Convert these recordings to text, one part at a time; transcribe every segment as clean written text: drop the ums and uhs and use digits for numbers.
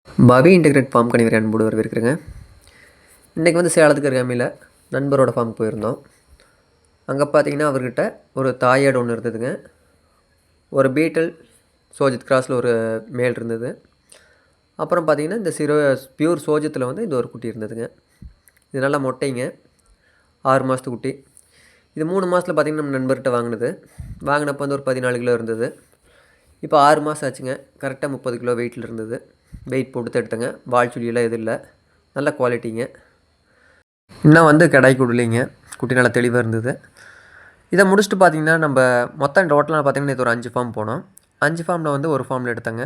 பவி integrate form கணிவரை அன்போடு வரவேற்கிறேங்க. இன்றைக்கி வந்து சேலத்துக்கு அருகாமையில் நண்பரோட ஃபார்ம் போயிருந்தோம். அங்கே பார்த்தீங்கன்னா அவர்கிட்ட ஒரு தாயாடு ஒன்று இருந்ததுங்க. ஒரு பீட்டல் சோஜித் கிராஸில் ஒரு மேல் இருந்தது. அப்புறம் பார்த்தீங்கன்னா இந்த பியூர் சோஜத்தில் வந்து இது ஒரு குட்டி இருந்ததுங்க. இது நல்லா மொட்டைங்க, 6 மாதத்து குட்டி. இது 3 மாதத்தில் பார்த்திங்கன்னா நம்ம நண்பர்கிட்ட வாங்கினப்போ வந்து ஒரு 14 கிலோ இருந்தது. இப்போ 6 மாதம் ஆச்சுங்க. கரெக்டாக 30 கிலோ வெயிட்டில் இருந்தது. வெயிட் போட்டு தான் எடுத்தேங்க. வால் சுழியெல்லாம் எதுவும் இல்லை, நல்ல குவாலிட்டிங்க. இன்னும் வந்து கடாய்க்கு விடலைங்க, குட்டி நல்லா தெளிவாக இருந்தது. இதை முடிச்சுட்டு பார்த்திங்கன்னா நம்ம மொத்தம் டோட்டலாக பார்த்திங்கன்னா இது ஒரு 5 ஃபார்ம் போனோம். 5 ஃபார்மில் வந்து ஒரு ஃபார்மில் எடுத்தேங்க.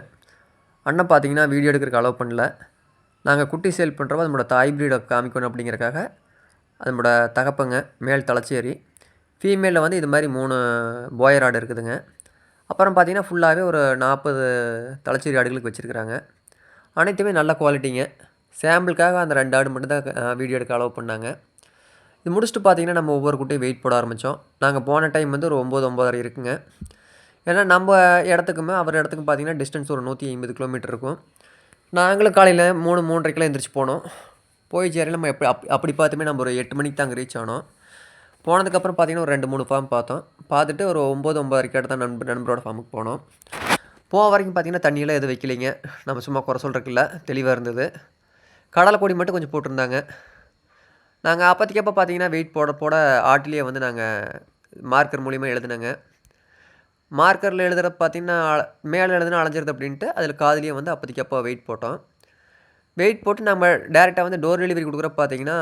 அண்ணன் பார்த்திங்கன்னா வீடியோ எடுக்கிறதுக்கு அலோவ் பண்ணல. நாங்கள் குட்டி சேல் பண்ணுறப்போ அதனோட தாய் ப்ரீடை காமிக்கணும் அப்படிங்கிறக்காக அதனோட தகப்பங்க மேல் தலைச்சேரி, ஃபீமேலில் வந்து இது மாதிரி 3 போயர் ஆடு இருக்குதுங்க. அப்புறம் பார்த்திங்கன்னா ஃபுல்லாகவே ஒரு 40 தலைச்சேரி ஆடுகளுக்கு வச்சுருக்குறாங்க. அனைத்துமே நல்ல குவாலிட்டிங்க. சாம்பிளுக்காக அந்த 2 ஆடு மட்டும் தான் வீடியோ எடுக்க அலோவ் பண்ணாங்க. இது முடிச்சுட்டு பார்த்திங்கன்னா நம்ம ஒவ்வொரு குட்டையும் வெயிட் போட ஆரம்பித்தோம். நாங்கள் போன டைம் வந்து ஒரு 9-9.5 இருக்குங்க. ஏன்னா நம்ம இடத்துக்குமே அவர் இடத்துக்கும் பார்த்திங்கன்னா டிஸ்டன்ஸ் ஒரு 150 கிலோமீட்டர் இருக்கும். நாங்களும் காலையில் 3-3:30 எந்திரிச்சு போனோம். போய் சேரையில் நம்ம அப்படி பார்த்துமே நம்ம ஒரு 8 மணிக்கு தான் அங்கே ரீச் ஆனோம். போனதுக்கப்புறம் பார்த்திங்கன்னா ஒரு 2-3 ஃபார்ம் பார்த்தோம். பார்த்துட்டு ஒரு 9-9:30 தான் நண்பரோட ஃபார்முக்கு போனோம். போக வரைக்கும் பார்த்திங்கன்னா தண்ணியெல்லாம் எதுவும் வைக்கலைங்க. நம்ம சும்மா குறை சொல்கிறதுக்கு இல்லை, தெளிவாக இருந்தது. கடலை கொடி மட்டும் கொஞ்சம் போட்டிருந்தாங்க. நாங்கள் அப்போதைக்கப்போ பார்த்திங்கன்னா வெயிட் போட ஆட்டிலேயே வந்து நாங்கள் மார்க்கர் மூலிமா எழுதுனாங்க. மார்க்கரில் எழுதுகிறப்ப பார்த்திங்கன்னா மேலே எழுதுனா அலைஞ்சிருது அப்படின்ட்டு அதில் காதுலேயே வந்து அப்போதைக்கப்போ வெயிட் போட்டோம். வெயிட் போட்டு நம்ம டேரெக்டாக வந்து டோர் டெலிவரி கொடுக்குறப்ப பார்த்திங்கன்னா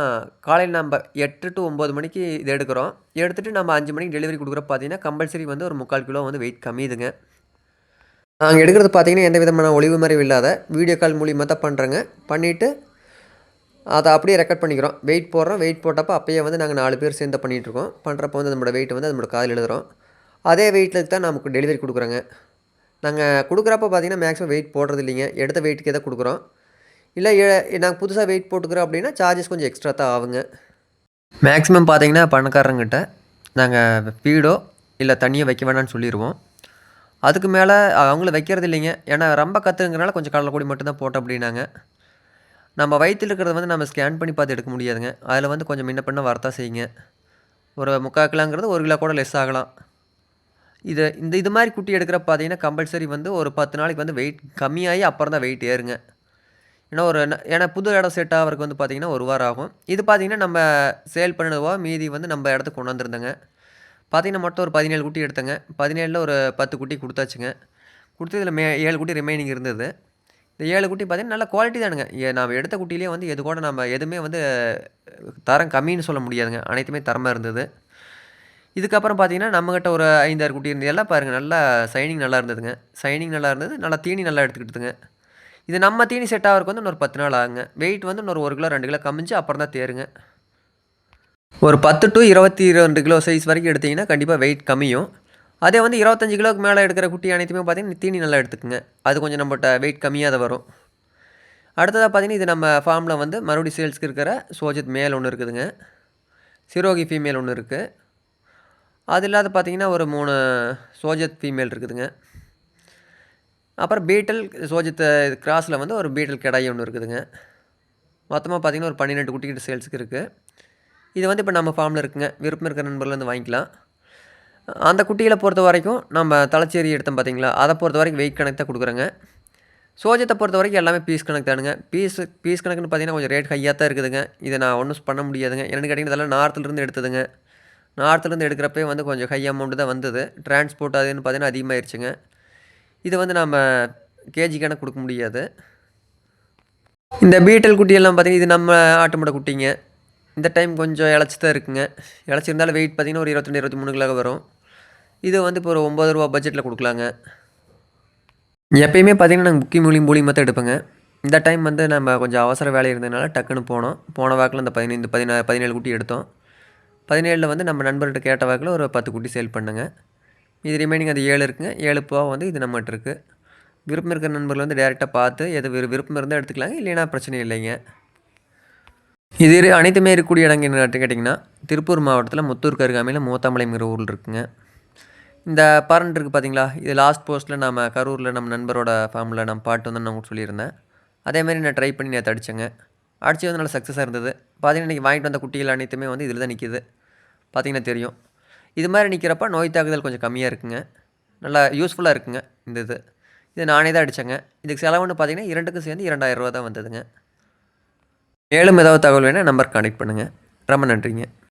காலையில் நம்ம 8 to 9 மணிக்கு இது எடுக்கிறோம். எடுத்துகிட்டு நம்ம 5 மணிக்கு டெலிவரி கொடுக்குறப்ப பார்த்திங்கன்னா கம்பல்சரி வந்து ஒரு 3/4 கிலோ வந்து வெயிட் கம்மியுதுங்க. நாங்கள் எடுக்கிறது பார்த்திங்கன்னா எந்த விதமான ஒளிவு மறைவு இல்லாத வீடியோ கால் மூலியமாக தான் பண்ணுறேங்க. பண்ணிவிட்டு அதை அப்படியே ரெக்கார்ட் பண்ணிக்கிறோம். வெயிட் போடுறோம். வெயிட் போட்டப்போ அப்போயே வந்து நாங்கள் 4 பேர் சேர்ந்து பண்ணிகிட்ருக்கோம். பண்ணுறப்போ வந்து நம்மளோட வெயிட் வந்து நம்மளோட காதில் எழுதுகிறோம். அதே வெயிட்டில் தான் நமக்கு டெலிவரி கொடுக்குறோங்க. நாங்கள் கொடுக்குறப்ப பார்த்திங்கன்னா மேக்ஸிமம் வெயிட் போடுறது இல்லைங்க, எடுத்த வெயிட்டுக்கே தான் கொடுக்குறோம். இல்லை நாங்கள் புதுசாக வெயிட் போட்டுக்கிறோம் அப்படின்னா சார்ஜஸ் கொஞ்சம் எக்ஸ்ட்ரா தான் ஆகுங்க. மேக்ஸிமம் பார்த்திங்கன்னா பணக்காரங்கிட்ட நாங்கள் ஃபீடோ இல்லை தண்ணியோ வைக்க வேணான்னு சொல்லிடுவோம். அதுக்கு மேலே அவங்களும் வைக்கிறது இல்லைங்க. ஏன்னா ரொம்ப கற்றுங்கிறனால கொஞ்சம் கடலை கொடி மட்டும்தான் போட்டோம் அப்படின்னாங்க. நம்ம வயிற்றில் இருக்கிறத வந்து நம்ம ஸ்கேன் பண்ணி பார்த்து எடுக்க முடியாதுங்க. அதில் வந்து கொஞ்சம் முன்ன பின்ன வரத்தான் செய்யுங்க. ஒரு 3/4 கிலோங்கிறது 1 கிலோ கூட லெஸ் ஆகலாம். இது மாதிரி குட்டி எடுக்கிறப்ப பார்த்தீங்கன்னா கம்பல்சரி வந்து ஒரு 10 நாளைக்கு வந்து வெயிட் கம்மியாகி அப்புறம் தான் வெயிட் ஏறுங்க. ஏன்னா புது இடம் செட் ஆகிறதுக்கு வந்து பார்த்திங்கன்னா 1 வாரம் ஆகும். இது பார்த்திங்கன்னா நம்ம சேல் பண்ணினதுவோ மீதி வந்து நம்ம இடத்துக்கு கொண்டு வந்துருந்தேங்க. பார்த்திங்கன்னா மொத்தம் ஒரு 17 குட்டி எடுத்தேங்க. 17ல் ஒரு 10 குட்டி கொடுத்தாச்சுங்க. கொடுத்து இதில் 7 குட்டி ரிமைனிங் இருந்தது. இந்த 7 குட்டி பார்த்திங்கன்னா நல்ல குவாலிட்டி தானுங்க. நம்ம எடுத்த குட்டிலேயே வந்து எது கூட நம்ம எதுவுமே வந்து தரம் கம்மின்னு சொல்ல முடியாதுங்க. அனைத்துமே தரமாக இருந்தது. இதுக்கப்புறம் பார்த்திங்கன்னா நம்மக்கிட்ட ஒரு 5-6 குட்டி இருந்தது. எல்லாம் பாருங்கள் நல்லா சைனிங் நல்லா இருந்ததுங்க. சைனிங் நல்லா இருந்தது. நல்லா தீனி நல்லா எடுத்துக்கிட்டுதுங்க. இது நம்ம தீனி செட் ஆகிறதுக்கு வந்து இன்னொரு 10 நாள் ஆகுங்க. வெயிட் வந்து இன்னொரு 1 கிலோ 2 கிலோ கம்மிஞ்சு அப்புறம் தான் தேருங்க. ஒரு 10 to 22 கிலோ சைஸ் வரைக்கும் எடுத்திங்கன்னா கண்டிப்பாக வெயிட் கம்மியும். அதே வந்து 25 கிலோவுக்கு மேலே எடுக்கிற குட்டி அனைத்துமே பார்த்திங்கன்னா தீனி நல்லா எடுத்துக்குங்க. அது கொஞ்சம் நம்மகிட்ட வெயிட் கம்மியாக தான் வரும். அடுத்ததாக பார்த்திங்கன்னா இது நம்ம ஃபார்மில் வந்து மறுபடியும் சேல்ஸ்க்கு இருக்கிற சோஜித் மேல் ஒன்று இருக்குதுங்க. சிரோகி ஃபீமேல் ஒன்று இருக்குது. அது இல்லாத பார்த்திங்கன்னா ஒரு 3 சோஜித் ஃபீமேல் இருக்குதுங்க. அப்புறம் பீட்டல் சோஜித் கிராஸில் வந்து ஒரு பீட்டல் கெடாய் ஒன்று இருக்குதுங்க. மொத்தமாக பார்த்திங்கன்னா ஒரு 12 குட்டிக்கிட்ட சேல்ஸுக்கு இருக்குது. இது வந்து இப்போ நம்ம ஃபார்மில் இருக்குங்க. விருப்பம் இருக்கிற நண்பர்கள் வந்து வாங்கிக்கலாம். அந்த குட்டிகளை பொறுத்த வரைக்கும் நம்ம தலைச்சேரி எடுத்தோம் பார்த்திங்களா, அதை பொறுத்த வரைக்கும் வெயிட் கணக்கு தான் கொடுக்குறேங்க. சோஜத்தை பொறுத்த வரைக்கும் எல்லாமே பீஸ் கணக்கு தானுங்க. பீஸ் கணக்குன்னு பார்த்திங்கன்னா கொஞ்சம் ரேட் ஹையாக தான் இருக்குதுங்க. இதை நான் ஒன்றும் பண்ண முடியாதுங்க. என்னென்னு கேட்டிங்கன்னா இதெல்லாம் நார்த்துலேருந்து எடுத்ததுங்க. நார்த்துலேருந்து எடுக்கிறப்பே வந்து கொஞ்சம் ஹை அமௌண்ட்டு தான் வந்தது. டிரான்ஸ்போர்ட் அதுன்னு பார்த்திங்கன்னா அதிகமாகிடுச்சுங்க. இது வந்து நம்ம கேஜி கணக்கு கொடுக்க முடியாது. இந்த பீட்டல் குட்டியெல்லாம் பார்த்திங்கன்னா இது நம்ம ஆட்டு மாடு குட்டிங்க. இந்த டைம் கொஞ்சம் இளச்சி தான் இருக்குங்க. இளச்சிருந்தாலும் வெயிட் பார்த்திங்கன்னா ஒரு 22-23 கிலோ வரும். இது வந்து இப்போ ஒரு 9 ரூபா பட்ஜெட்டில் கொடுக்கலாங்க. எப்பயுமே பார்த்திங்கன்னா நாங்கள் புக்கிங் மூலியமாக தான் எடுப்பேங்க. இந்த டைம் வந்து நம்ம கொஞ்சம் அவசர வேலை இருந்ததுனால டக்குன்னு போன வாக்கில் இந்த 17 குட்டி எடுத்தோம். 17ல் வந்து நம்ம நண்பர்கிட்ட கேட்ட வாக்கில் ஒரு 10 குட்டி சேல் பண்ணுங்க. இது ரிமைனிங் அது 7 இருக்குங்க. 7 போக வந்து இது நம்மகிட்ட இருக்குது. விருப்பம் இருக்கிற நண்பர்கள் வந்து டேரெக்டாக பார்த்து எது விருப்பம் இருந்தால் எடுத்துக்கலாங்க, இல்லைன்னா பிரச்சனை இல்லைங்க. இது அனைத்துமே இருக்கக்கூடிய இடங்க என்ன கேட்டிங்கன்னா திருப்பூர் மாவட்டத்தில் முத்தூருக்கு அருகாமையில் மூத்தாம்பாளையம்ங்கிற ஊரில் இருக்குங்க. இந்த பரண்ட் இருக்குது பார்த்திங்களா, இது லாஸ்ட் போஸ்ட்டில் நம்ம கரூரில் நம்ம நண்பரோட ஃபார்மில் நம்ம பாட்டு வந்து நான் உங்களுக்கு சொல்லியிருந்தேன். அதேமாதிரி நான் ட்ரை பண்ணி நேற்று அடித்தேங்க. அடித்து வந்து நல்லா சக்ஸஸாக இருந்தது. பார்த்தீங்கன்னா இன்றைக்கி வாங்கிட்டு வந்த குட்டிகள் அனைத்துமே வந்து இதில் தான் நிற்கிது. பார்த்தீங்கன்னா தெரியும். இது மாதிரி நிற்கிறப்ப நோய் தாக்குதல் கொஞ்சம் கம்மியாக இருக்குங்க. நல்லா யூஸ்ஃபுல்லாக இருக்குங்க இந்த இது. இது நானே தான் அடித்தேங்க. இதுக்கு செலவுன்னு பார்த்தீங்கன்னா 2க்கும் சேர்ந்து ரூ. 2000 தான் வந்ததுங்க. மேலும் ஏதாவது தகவல் வேணால் நம்பர் கான்டெக்ட் பண்ணுங்கள். ரொம்ப நன்றிங்க.